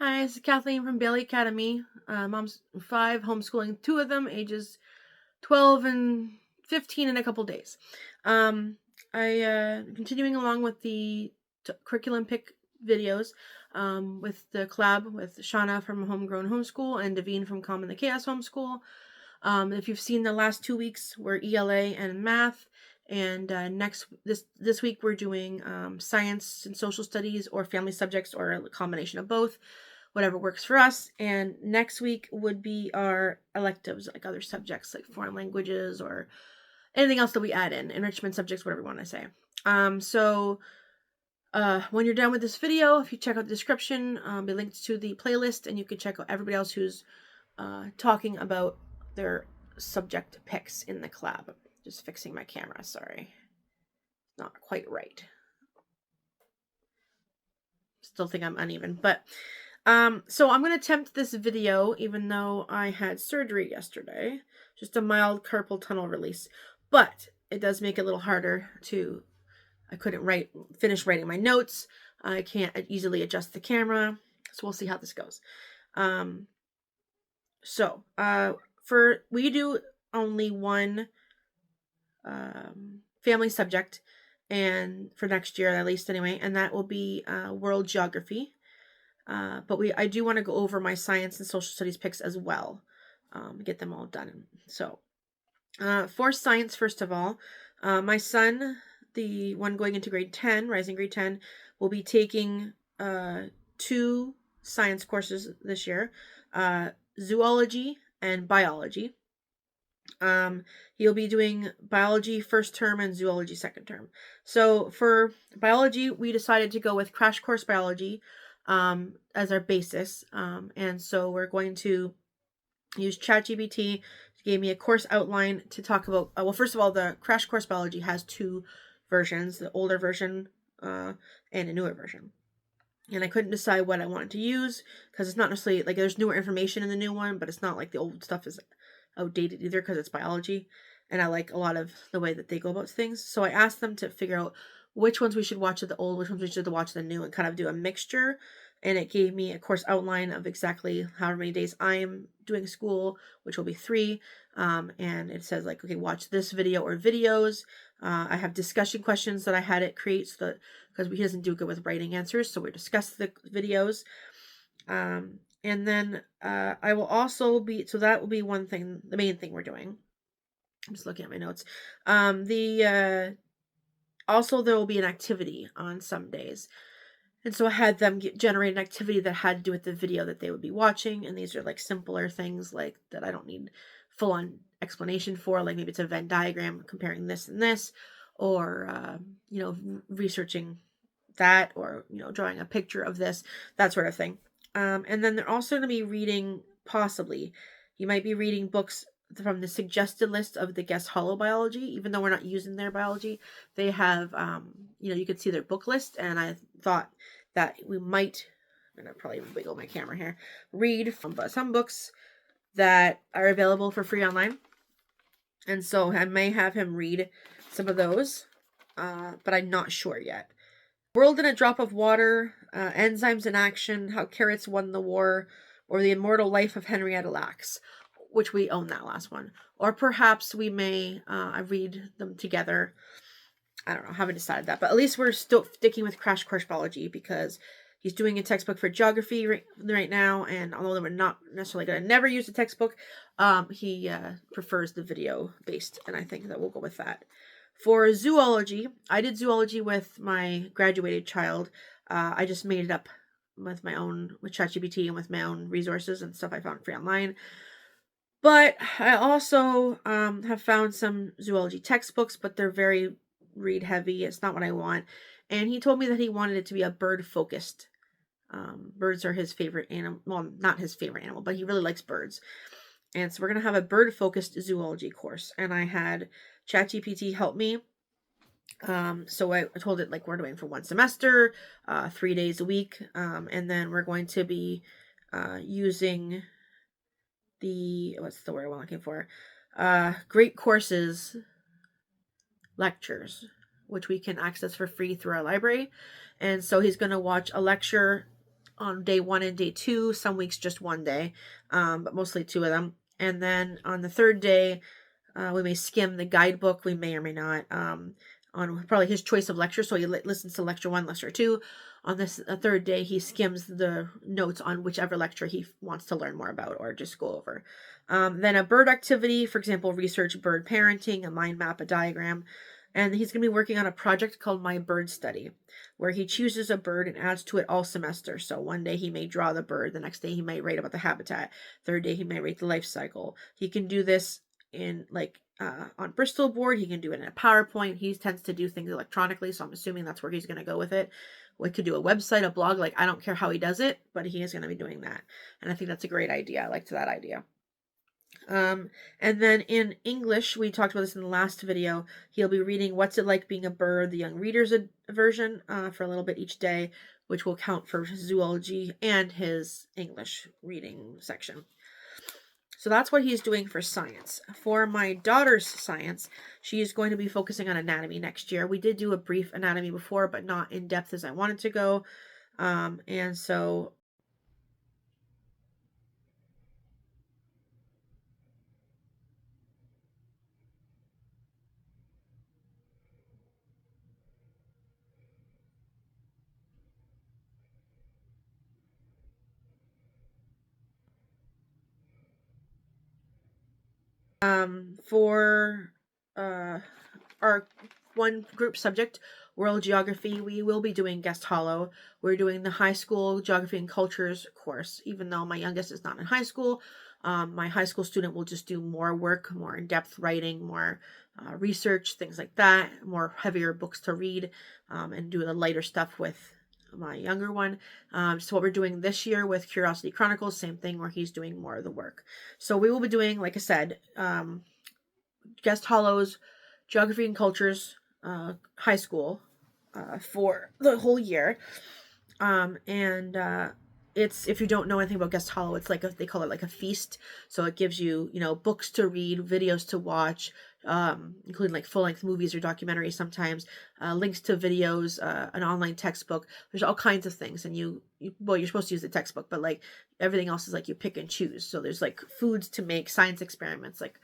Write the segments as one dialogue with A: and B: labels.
A: Hi, this is Kathleen from Bailey Academy. Mom's 5, homeschooling 2 of them, ages 12 and 15 in a couple days. Continuing along with the curriculum pick videos with the collab with Shauna from Homegrown Homeschool and Davine from Calm in the Chaos Homeschool. If you've seen the last 2 weeks, we're ELA and math. And this week we're doing science and social studies or family subjects or a combination of both, whatever works for us. And next week would be our electives, like other subjects like foreign languages or anything else that we add in, enrichment subjects, whatever you want to say. When you're done with this video, if you check out the description, be linked to the playlist, and you can check out everybody else who's talking about their subject picks in the collab. Just fixing my camera, sorry. Not quite right. Still think I'm uneven, but so I'm going to attempt this video even though I had surgery yesterday. Just a mild carpal tunnel release. But it does make it a little harder to, I couldn't finish writing my notes. I can't easily adjust the camera. So we'll see how this goes. We do only one family subject, and for next year at least anyway, and that will be world geography. But I do want to go over my science and social studies picks as well, get them all done. So for science, first of all, my son, the one going into grade 10, rising grade 10, will be taking 2 science courses this year, zoology and biology. He'll be doing biology first term and zoology second term. So for biology, we decided to go with Crash Course Biology as our basis. And so we're going to use ChatGPT. It gave me a course outline to talk about. Well, first of all, the Crash Course Biology has 2 versions, the older version and a newer version. And I couldn't decide what I wanted to use because it's not necessarily like there's newer information in the new one, but it's not like the old stuff is outdated either because it's biology. And I like a lot of the way that they go about things. So I asked them to figure out which ones we should watch at the old, which ones we should watch the new, and kind of do a mixture. And it gave me a course outline of exactly how many days I am doing school, which will be 3. And it says like, okay, watch this video or videos. I have discussion questions that I had it create so that, because he doesn't do good with writing answers, so we discuss the videos. And then I will also be, so that will be one thing, the main thing we're doing. I'm just looking at my notes. Also there will be an activity on some days. And so I had them generate an activity that had to do with the video that they would be watching. And these are like simpler things like that I don't need full on explanation for. Like maybe it's a Venn diagram comparing this and this, or, researching that, or, drawing a picture of this, that sort of thing. And then they're also going to be reading, possibly, you might be reading books from the suggested list of the guest holobiology. Even though we're not using their biology, they have, you can see their book list. And I thought that we might, I'm going to probably wiggle my camera here, read from some books that are available for free online. And so I may have him read some of those, but I'm not sure yet. World in a Drop of Water, Enzymes in Action, How Carrots Won the War, or The Immortal Life of Henrietta Lacks, which we own that last one. Or perhaps we may read them together. I don't know, haven't decided that. But at least we're still sticking with Crash Course Biology because he's doing a textbook for geography right now. And although we're not necessarily going to never use the textbook, he prefers the video-based. And I think that we'll go with that. For zoology, I did zoology with my graduated child. I just made it up with ChatGPT and with my own resources and stuff I found free online. But I also have found some zoology textbooks, but they're very read heavy. It's not what I want. And he told me that he wanted it to be a bird focused. Birds are his favorite animal. Well, not his favorite animal, but he really likes birds. And so we're going to have a bird focused zoology course. And I had ChatGPT help me. So I told it like we're doing for 1 semester, 3 days a week. And then we're going to be using what's the word I'm looking for? Great Courses lectures, which we can access for free through our library. And so he's going to watch a lecture on day 1 and day 2, some weeks just 1 day, but mostly 2 of them. And then on the 3rd day, we may skim the guidebook, we may or may not, on probably his choice of lecture. So he listens to lecture 1, lecture 2. On this 3rd day, he skims the notes on whichever lecture he wants to learn more about or just go over. Then a bird activity, for example, research bird parenting, a mind map, a diagram. And he's going to be working on a project called My Bird Study, where he chooses a bird and adds to it all semester. So one day he may draw the bird, the next day he might write about the habitat, 3rd day he might write the life cycle. He can do this in on Bristol board. He can do it in a PowerPoint. He tends to do things electronically, so I'm assuming that's where he's going to go with it. We could do a website, a blog, like I don't care how he does it, but he is going to be doing that. And I think that's a great idea. I liked that idea. And then in English, we talked about this in the last video, he'll be reading What's It Like Being a Bird, the Young Readers version, for a little bit each day, which will count for zoology and his English reading section. So that's what he's doing for science. For my daughter's science, she is going to be focusing on anatomy next year. We did do a brief anatomy before, but not in depth as I wanted to go. And so for our one group subject, world geography, we will be doing guest hollow. We're doing the high school geography and cultures course. Even though my youngest is not in high school, my high school student will just do more work, more in-depth writing, more research, things like that, more heavier books to read, and do the lighter stuff with my younger one. So what we're doing this year with Curiosity Chronicles, same thing, where he's doing more of the work. So we will be doing, like I said, guest hollows, geography and cultures, high school, for the whole year. And it's, if you don't know anything about guest hollow, it's like they call it like a feast. So it gives you, books to read, videos to watch, including like full-length movies or documentaries sometimes, links to videos, an online textbook. There's all kinds of things, and well, you're supposed to use the textbook, but like everything else is like you pick and choose. So there's like foods to make, science experiments, like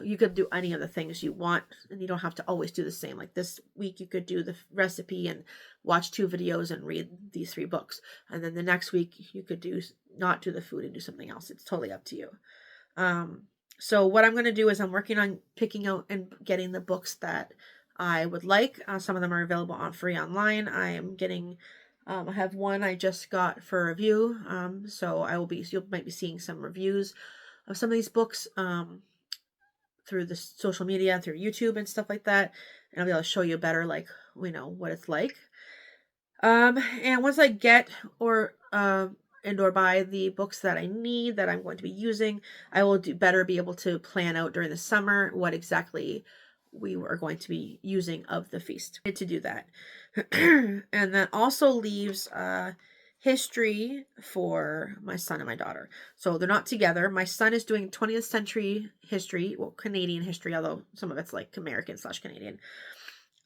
A: you could do any of the things you want, and you don't have to always do the same. Like this week you could do the recipe and watch 2 videos and read these 3 books, and then the next week you could not do the food and do something else. It's totally up to you. So what I'm going to do is I'm working on picking out and getting the books that I would like. Some of them are available on free online. I am getting, I have one I just got for review. So you might be seeing some reviews of some of these books, through the social media, through YouTube and stuff like that. And I'll be able to show you better, like, what it's like. And once I get or buy the books that I need, that I'm going to be using, I will be able to plan out during the summer what exactly we are going to be using of the feast to do that. And that also leaves history for my son and my daughter. So they're not together. My son is doing 20th century history, well, Canadian history, although some of it's like American/Canadian.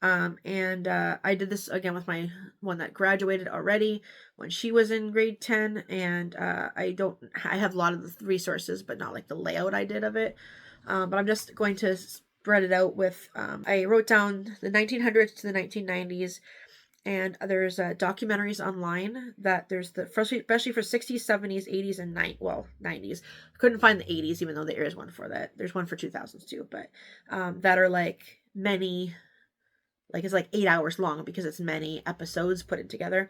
A: And I did this again with my one that graduated already when she was in grade 10, and I have a lot of the resources, but not like the layout I did of it. But I'm just going to spread it out with, I wrote down the 1900s to the 1990s, and there's documentaries online that there's especially for 60s, 70s, 80s, and 90s. I couldn't find the 80s, even though there is one for that. There's one for 2000s too, but that are like it's like 8 hours long because it's many episodes put it together.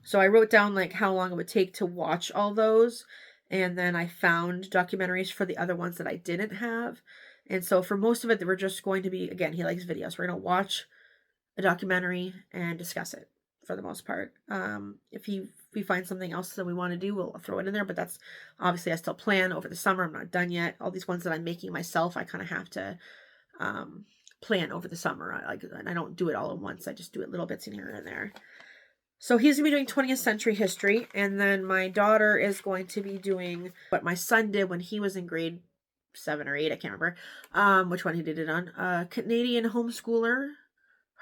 A: So I wrote down like how long it would take to watch all those, and then I found documentaries for the other ones that I didn't have. And so for most of it, we're just going to be, again, he likes videos. We're going to watch a documentary and discuss it for the most part. If we find something else that we want to do, we'll throw it in there, but that's obviously I still plan over the summer. I'm not done yet. All these ones that I'm making myself, I kind of have to plan over the summer. And I don't do it all at once. I just do it little bits in here and there. So he's going to be doing 20th century history, and then my daughter is going to be doing what my son did when he was in grade 7 or 8, I can't remember which one he did it on. Canadian homeschooler.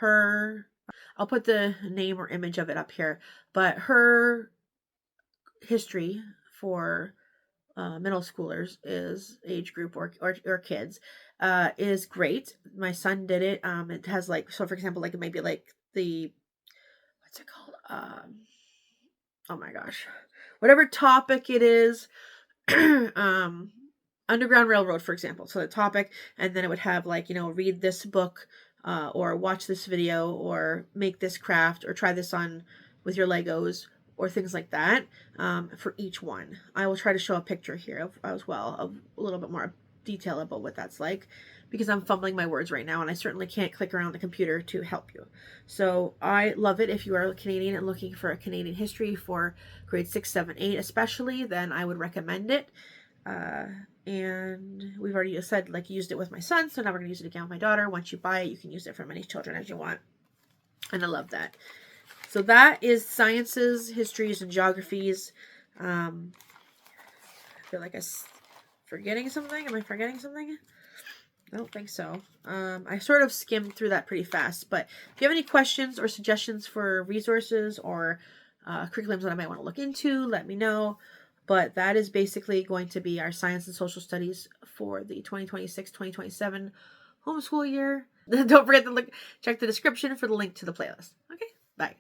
A: I'll put the name or image of it up here, but her history for middle schoolers is age group or kids is great. My son did it. It has like, so for example, like it might be like the, what's it called? Oh my gosh, whatever topic it is, um, Underground Railroad, for example. So the topic, and then it would have like, read this book, or watch this video, or make this craft, or try this on with your Legos, or things like that. For each one, I will try to show a picture here as well, of a little bit more detail about what that's like, because I'm fumbling my words right now and I certainly can't click around the computer to help you. So I love it. If you are Canadian and looking for a Canadian history for grade 6, 7, 8 especially, then I would recommend it. And we've already said, like, used it with my son, so now we're going to use it again with my daughter. Once you buy it, you can use it for many children as you want. And I love that. So that is sciences, histories, and geographies. I feel like I'm forgetting something. Am I forgetting something? I don't think so. I sort of skimmed through that pretty fast, but if you have any questions or suggestions for resources or curriculums that I might want to look into, let me know. But that is basically going to be our science and social studies for the 2026-2027 homeschool year. Don't forget to check the description for the link to the playlist. Okay, bye.